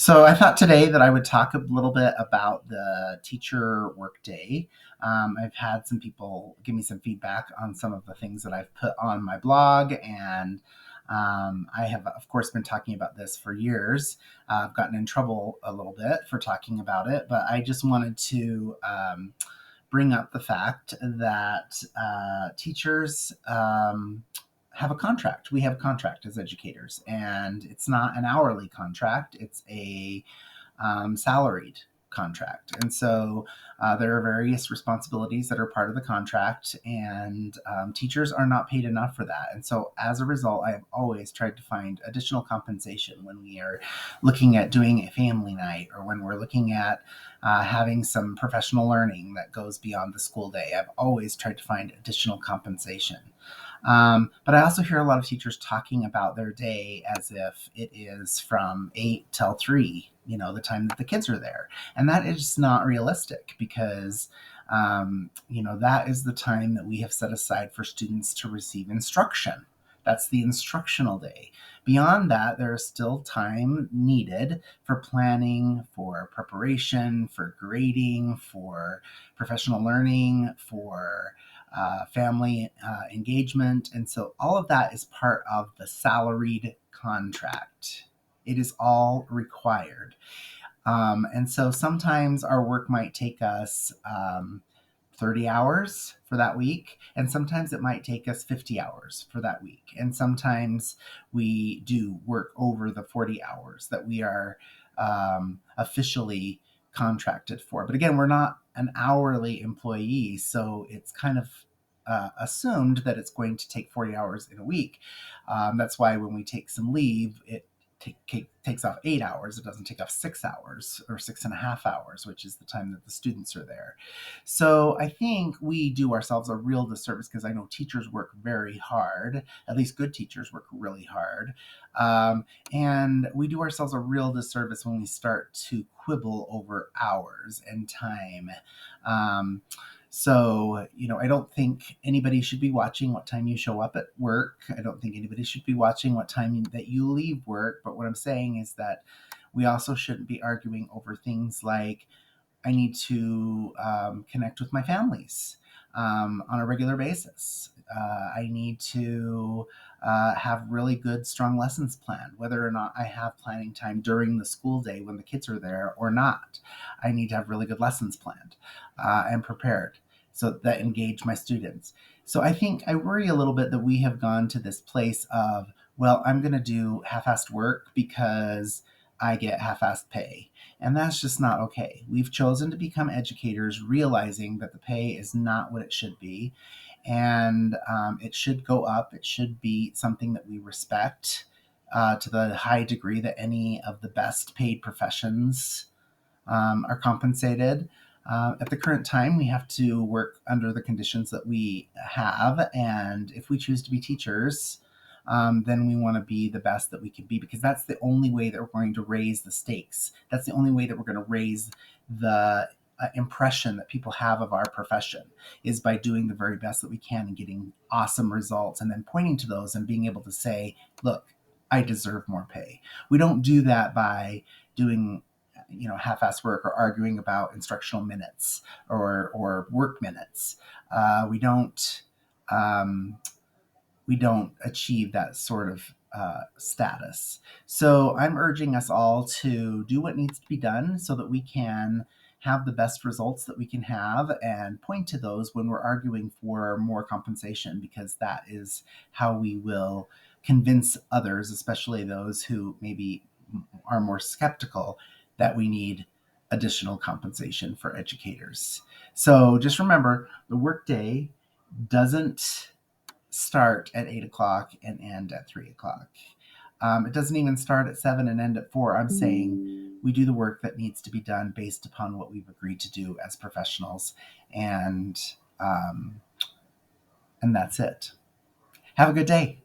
So I thought today that I would talk a little bit about the teacher workday. I've had some people give me some feedback on some of the things that I've put on my blog, and I have, of course, been talking about this for years. I've gotten in trouble a little bit for talking about it, but I just wanted to bring up the fact that teachers have a contract. We have a contract as educators, and it's not an hourly contract, it's a salaried contract. And so there are various responsibilities that are part of the contract, and teachers are not paid enough for that. And so as a result, I have always tried to find additional compensation when we are looking at doing a family night, or when we're looking at having some professional learning that goes beyond the school day. I've always tried to find additional compensation. But I also hear a lot of teachers talking about their day as if it is from 8 till 3, the time that the kids are there. And that is not realistic because, that is the time that we have set aside for students to receive instruction. That's the instructional day. Beyond that, there is still time needed for planning, for preparation, for grading, for professional learning, for family engagement. And so all of that is part of the salaried contract. It is all required. And so sometimes our work might take us 30 hours for that week, and sometimes it might take us 50 hours for that week. And sometimes we do work over the 40 hours that we are officially contracted for. But again, we're not an hourly employee, so it's kind of assumed that it's going to take 40 hours in a week. That's why when we take some leave, it takes off 8 hours. It doesn't take off 6 hours or 6.5 hours, which is the time that the students are there. So I think we do ourselves a real disservice, because I know teachers work very hard. At least good teachers work really hard. And we do ourselves a real disservice when we start to quibble over hours and time. So, I don't think anybody should be watching what time you show up at work. I don't think anybody should be watching what time that you leave work. But what I'm saying is that we also shouldn't be arguing over things like, I need to connect with my families on a regular basis. I need to have really good, strong lessons planned, whether or not I have planning time during the school day when the kids are there or not. I need to have really good lessons planned and prepared, so that engage my students. So I think I worry a little bit that we have gone to this place of, well, I'm going to do half-assed work because I get half-assed pay. And that's just not okay. We've chosen to become educators, realizing that the pay is not what it should be. And it should go up. It should be something that we respect to the high degree that any of the best paid professions are compensated. At the current time, we have to work under the conditions that we have. And if we choose to be teachers, then we want to be the best that we can be, because that's the only way that we're going to raise the stakes. That's the only way that we're going to raise the impression that people have of our profession, is by doing the very best that we can and getting awesome results, and then pointing to those and being able to say, look, I deserve more pay. We don't do that by doing half-ass work or arguing about instructional minutes or work minutes. We don't achieve that sort of status. So I'm urging us all to do what needs to be done so that we can have the best results that we can have, and point to those when we're arguing for more compensation, because that is how we will convince others, especially those who maybe are more skeptical, that we need additional compensation for educators. So just remember, the workday doesn't start at 8 o'clock and end at 3 o'clock. It doesn't even start at 7 and end at 4. I'm saying we do the work that needs to be done based upon what we've agreed to do as professionals, and and that's it. Have a good day.